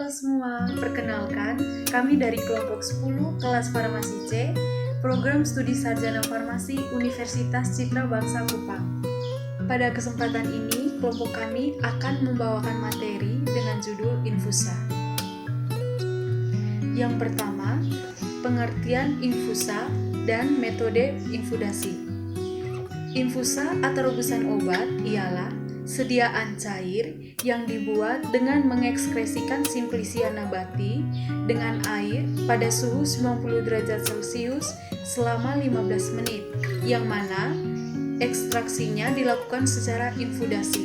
Halo semua, perkenalkan, kami dari kelompok 10 kelas Farmasi C, program studi sarjana farmasi Universitas Citra Bangsa Kupang. Pada kesempatan ini, kelompok kami akan membawakan materi dengan judul infusa. Yang pertama, pengertian infusa dan metode infudasi. Infusa atau rebusan obat ialah sediaan cair yang dibuat dengan mengekskresikan simplisia nabati dengan air pada suhu 90 derajat Celcius selama 15 menit, yang mana ekstraksinya dilakukan secara infudasi.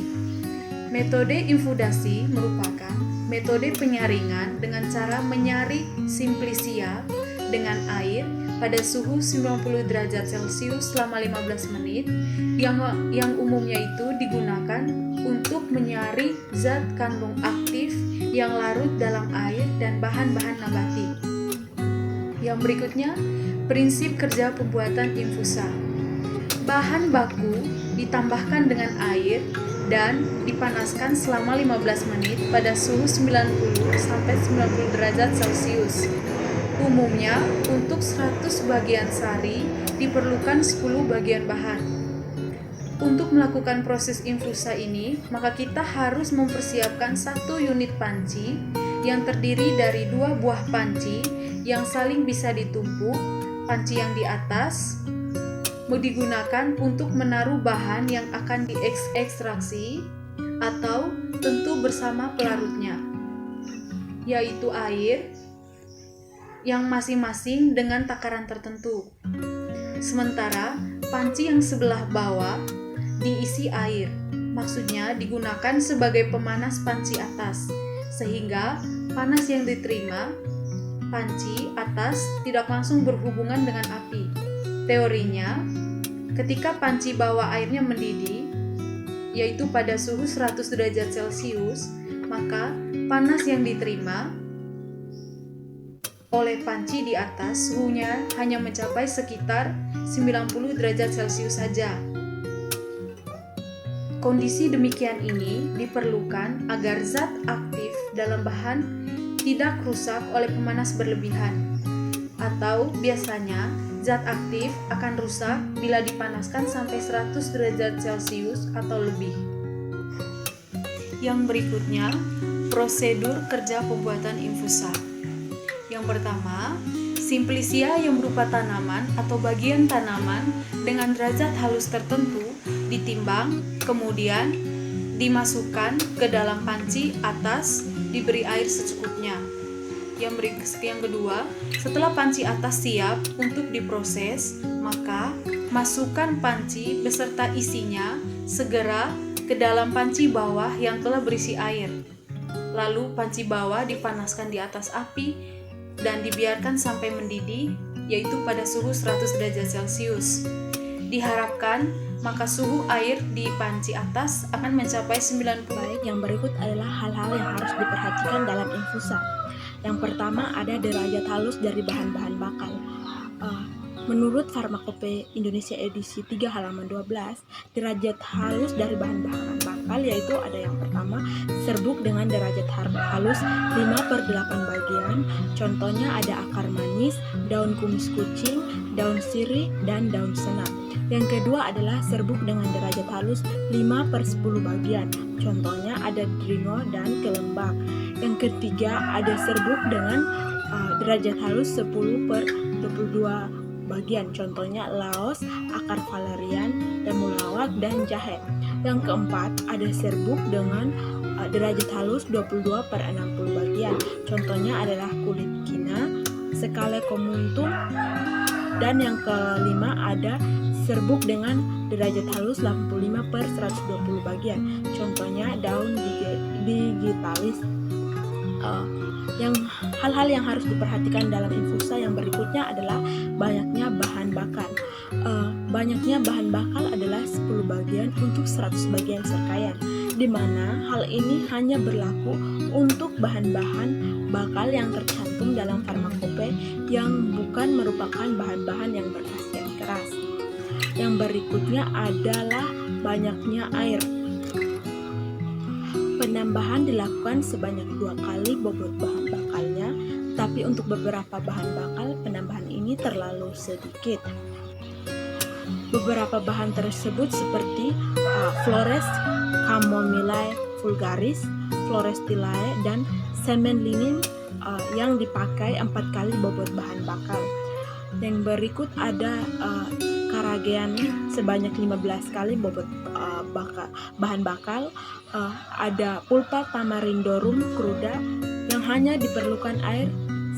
Metode infudasi merupakan metode penyaringan dengan cara menyaring simplisia dengan air pada suhu 90 derajat Celcius selama 15 menit yang umumnya itu digunakan untuk menyaring zat kandung aktif yang larut dalam air dan bahan-bahan nabati. Yang berikutnya, prinsip kerja pembuatan infusa. Bahan baku ditambahkan dengan air dan dipanaskan selama 15 menit pada suhu 90 sampai 90 derajat Celcius. Umumnya, untuk 100 bagian sari diperlukan 10 bagian bahan. Untuk melakukan proses infusa ini, maka kita harus mempersiapkan 1 unit panci yang terdiri dari 2 buah panci yang saling bisa ditumpuk. Panci yang di atas digunakan untuk menaruh bahan yang akan diekstraksi atau tentu bersama pelarutnya, yaitu air yang masing-masing dengan takaran tertentu. Sementara panci yang sebelah bawah diisi air, maksudnya digunakan sebagai pemanas panci atas, sehingga panas yang diterima panci atas tidak langsung berhubungan dengan api. Teorinya, ketika panci bawah airnya mendidih, yaitu pada suhu 100 derajat Celcius, maka panas yang diterima oleh panci di atas suhunya hanya mencapai sekitar 90 derajat Celcius saja. Kondisi demikian ini diperlukan agar zat aktif dalam bahan tidak rusak oleh pemanas berlebihan, atau biasanya zat aktif akan rusak bila dipanaskan sampai 100 derajat Celcius atau lebih. Yang berikutnya, prosedur kerja pembuatan infusa. Yang pertama, simplisia yang berupa tanaman atau bagian tanaman dengan derajat halus tertentu ditimbang, kemudian dimasukkan ke dalam panci atas, diberi air secukupnya. Yang kedua, setelah panci atas siap untuk diproses, maka masukkan panci beserta isinya segera ke dalam panci bawah yang telah berisi air. Lalu panci bawah dipanaskan di atas api dan dibiarkan sampai mendidih, yaitu pada suhu 100 derajat Celcius. Diharapkan maka suhu air di panci atas akan mencapai 90. Baik, yang berikut adalah hal-hal yang harus diperhatikan dalam infusa. Yang pertama ada derajat halus dari bahan-bahan bakal. Menurut Farmakope Indonesia edisi 3 halaman 12, derajat halus dari bahan-bahan bakal yaitu ada yang pertama, serbuk dengan derajat halus 5/8 bagian. Contohnya ada akar manis, daun kumis kucing, daun sirih, dan daun senap. Yang kedua adalah serbuk dengan derajat halus 5/10 bagian. Contohnya ada dringo dan kelembak. Yang ketiga ada serbuk dengan derajat halus 10/22 bagian. Contohnya laos, akar valerian, temulawak, dan jahe. Yang keempat ada serbuk dengan derajat halus 22/60 bagian. Contohnya adalah kulit kina, sekale komuntum. Dan yang kelima ada serbuk dengan derajat halus 85/120 bagian. Contohnya daun digitalis. Yang hal-hal yang harus diperhatikan dalam infusa yang berikutnya adalah banyaknya bahan bakal. Banyaknya bahan bakal adalah 10 bagian untuk 100 bagian serkaian, di mana hal ini hanya berlaku untuk bahan-bahan bakal yang tercantum dalam farmakope yang bukan merupakan bahan-bahan yang berkhasiat keras. Yang berikutnya adalah banyaknya air. Penambahan dilakukan sebanyak 2 kali bobot bahan bakalnya, tapi untuk beberapa bahan bakal penambahan ini terlalu sedikit. Beberapa bahan tersebut seperti Flores Camomillae vulgaris, Florestillae, dan semen linin yang dipakai 4 kali bobot bahan bakal. Yang berikut ada Caragean sebanyak 15 kali bobot bahan bakal. Ada Pulpa Tamarindorum cruda yang hanya diperlukan air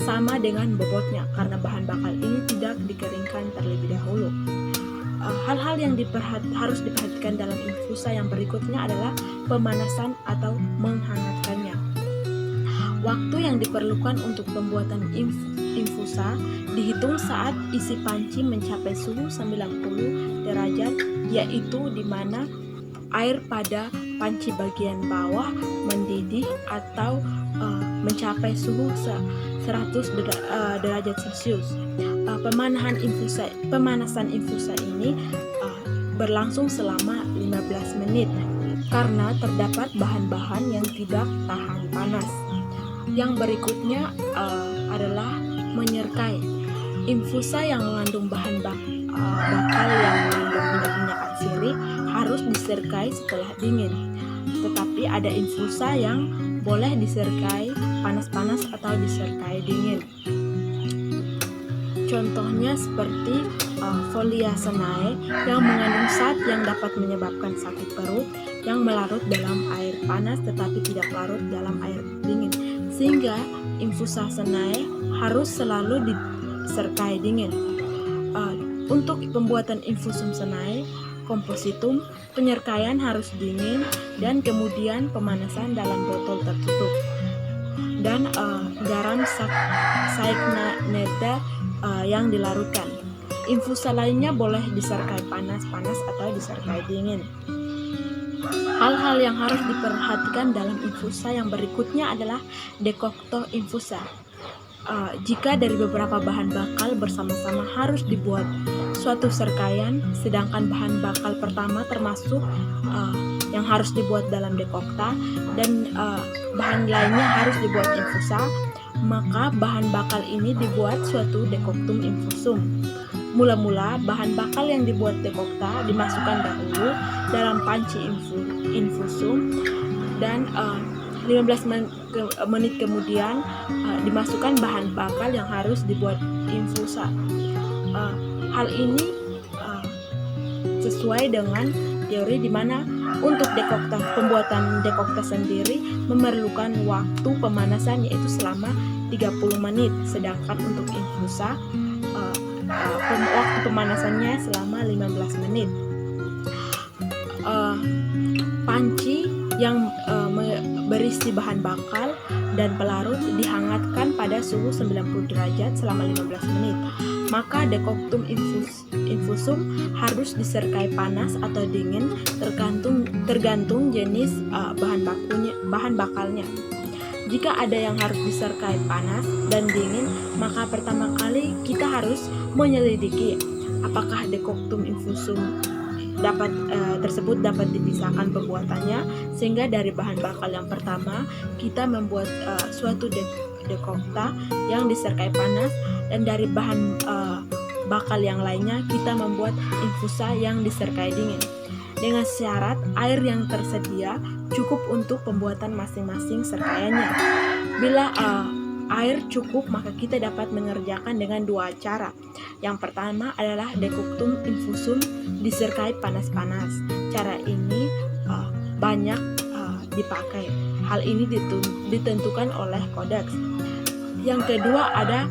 sama dengan bobotnya karena bahan bakal ini tidak dikeringkan terlebih dahulu. Hal-hal yang harus diperhatikan dalam infusa yang berikutnya adalah pemanasan atau menghangatkannya. Waktu yang diperlukan untuk pembuatan infusa dihitung saat isi panci mencapai suhu 90 derajat, yaitu di mana air pada panci bagian bawah mendidih atau mencapai suhu 100 derajat Celcius. Pemanasan infusa ini berlangsung selama 15 menit karena terdapat bahan-bahan yang tidak tahan panas. Yang berikutnya adalah menyerkai. Infusa yang mengandung bahan bakal yang mengandung minyak atsiri harus diserkai setelah dingin. Tetapi ada infusa yang boleh diserkai panas-panas atau diserkai dingin. Contohnya seperti Foliaceae yang mengandung zat yang dapat menyebabkan sakit perut yang melarut dalam air panas tetapi tidak larut dalam air dingin, sehingga Infusaceae harus selalu disertai dingin. Untuk pembuatan infusum senae kompositum, penyerkaian harus dingin dan kemudian pemanasan dalam botol tertutup. Dan garam saicyanida yang dilarutkan. Infusa lainnya boleh disertai panas-panas atau disertai dingin. Hal-hal yang harus diperhatikan dalam infusa yang berikutnya adalah dekokto infusa. Jika dari beberapa bahan bakal bersama-sama harus dibuat suatu serkaian, sedangkan bahan bakal pertama termasuk yang harus dibuat dalam dekokta dan bahan lainnya harus dibuat infusa, maka bahan bakal ini dibuat suatu dekoktum infusum. Mula-mula bahan bakal yang dibuat dekokta dimasukkan dahulu dalam panci infusum dan 15 menit kemudian dimasukkan bahan bakal yang harus dibuat infusa. Hal ini sesuai dengan teori di mana untuk pembuatan dekokta sendiri memerlukan waktu pemanasan yaitu selama 30 menit, sedangkan untuk infusa waktu pemanasannya selama 15 menit. Panci yang berisi bahan bakal dan pelarut dihangatkan pada suhu 90 derajat selama 15 menit. Maka dekoktum infusum harus diserkai panas atau dingin tergantung jenis bahan bakalnya. Jika ada yang harus diserkai panas dan dingin, maka pertama kali kita harus menyelidiki apakah dekoktum infusum tersebut dapat dipisahkan pembuatannya, sehingga dari bahan bakal yang pertama kita membuat suatu dekokta yang diserkai panas, dan dari bahan bakal yang lainnya kita membuat infusa yang diserkai dingin, dengan syarat air yang tersedia cukup untuk pembuatan masing-masing serkaiannya. Bila air cukup, maka kita dapat mengerjakan dengan dua cara. Yang pertama adalah dekoktum infusum diserkai panas-panas. Cara ini banyak dipakai. Hal ini ditentukan oleh kodeks. Yang kedua ada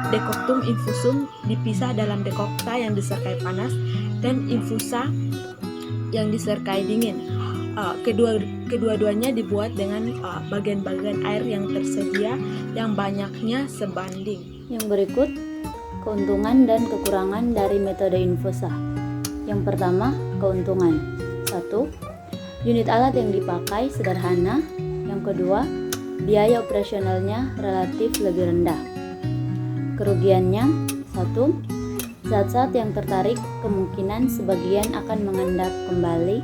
dekoktum infusum dipisah dalam dekokta yang diserkai panas dan infusa yang diserkai dingin. Kedua-duanya dibuat dengan bagian-bagian air yang tersedia yang banyaknya sebanding. Yang berikut, keuntungan dan kekurangan dari metode infusa. Yang pertama, keuntungan. 1. Unit alat yang dipakai sederhana. Yang kedua, biaya operasionalnya relatif lebih rendah. Kerugiannya, 1. Zat-zat yang tertarik kemungkinan sebagian akan mengendap kembali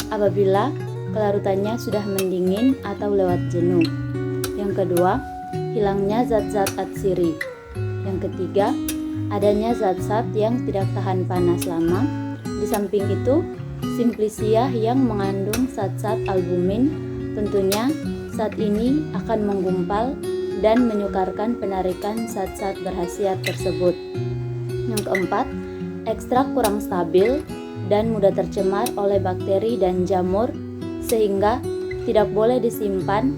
apabila kelarutannya sudah mendingin atau lewat jenuh. Yang kedua, hilangnya zat-zat atsiri. Yang ketiga, adanya zat-zat yang tidak tahan panas lama. Di samping itu, Simplicia yang mengandung zat-zat albumin, tentunya zat ini akan menggumpal dan menyukarkan penarikan zat-zat berkhasiat tersebut. Yang keempat, ekstrak kurang stabil dan mudah tercemar oleh bakteri dan jamur sehingga tidak boleh disimpan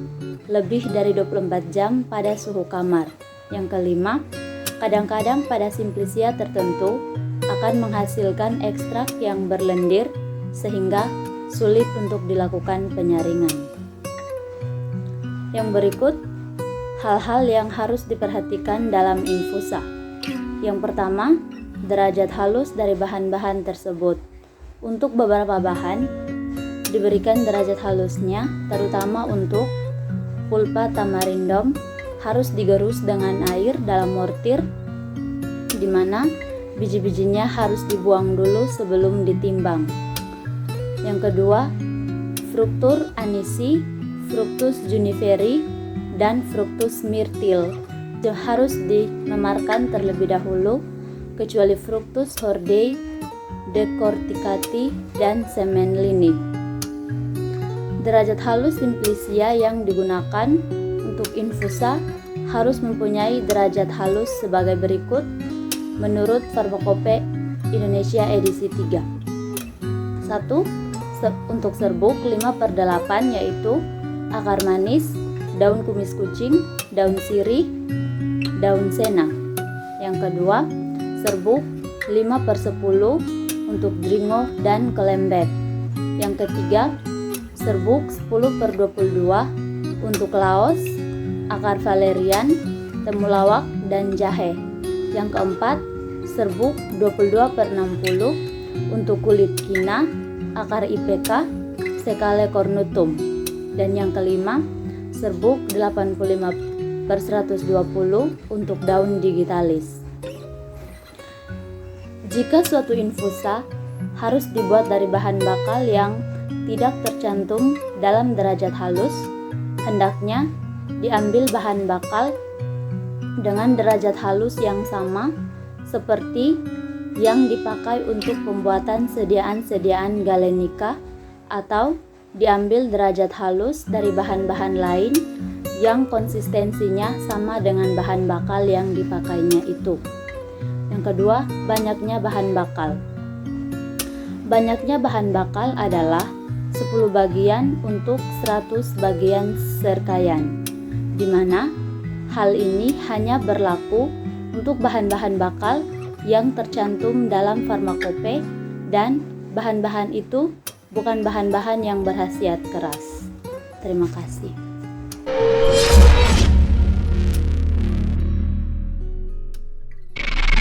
lebih dari 24 jam pada suhu kamar. Yang kelima, kadang-kadang pada Simplicia tertentu akan menghasilkan ekstrak yang berlendir sehingga sulit untuk dilakukan penyaringan. Yang berikut, hal-hal yang harus diperhatikan dalam infusa. Yang pertama, derajat halus dari bahan-bahan tersebut. Untuk beberapa bahan, diberikan derajat halusnya, terutama untuk pulpa tamarindom harus digerus dengan air dalam mortir, di mana biji-bijinya harus dibuang dulu sebelum ditimbang. Yang kedua, Fructus anisi, Fructus juniferi, dan Fructus myrtil harus dimemarkan terlebih dahulu, kecuali Fructus hordei, decorticati, dan semenlini. Derajat halus Simplicia yang digunakan untuk infusa harus mempunyai derajat halus sebagai berikut menurut Farmakope Indonesia edisi 3. 1. Untuk serbuk 5/8 yaitu akar manis, daun kumis kucing, daun sirih, daun sena. Yang kedua, serbuk 5/10 untuk dringo dan kelembek. Yang ketiga, serbuk 10/22 untuk laos, akar valerian, temulawak, dan jahe. Yang keempat, serbuk 22/60 untuk kulit kina, akar IPK, sekale cornutum. Dan yang kelima, serbuk 85/120 untuk daun digitalis. Jika suatu infusa harus dibuat dari bahan bakal yang tidak tercantum dalam derajat halus, hendaknya diambil bahan bakal dengan derajat halus yang sama seperti yang dipakai untuk pembuatan sediaan-sediaan galenika, atau diambil derajat halus dari bahan-bahan lain yang konsistensinya sama dengan bahan bakal yang dipakainya itu. Yang kedua, banyaknya bahan bakal. Banyaknya bahan bakal adalah 10 bagian untuk 100 bagian serkaian, di mana hal ini hanya berlaku untuk bahan-bahan bakal yang tercantum dalam farmakope, dan bahan-bahan itu bukan bahan-bahan yang berkhasiat keras. Terima kasih.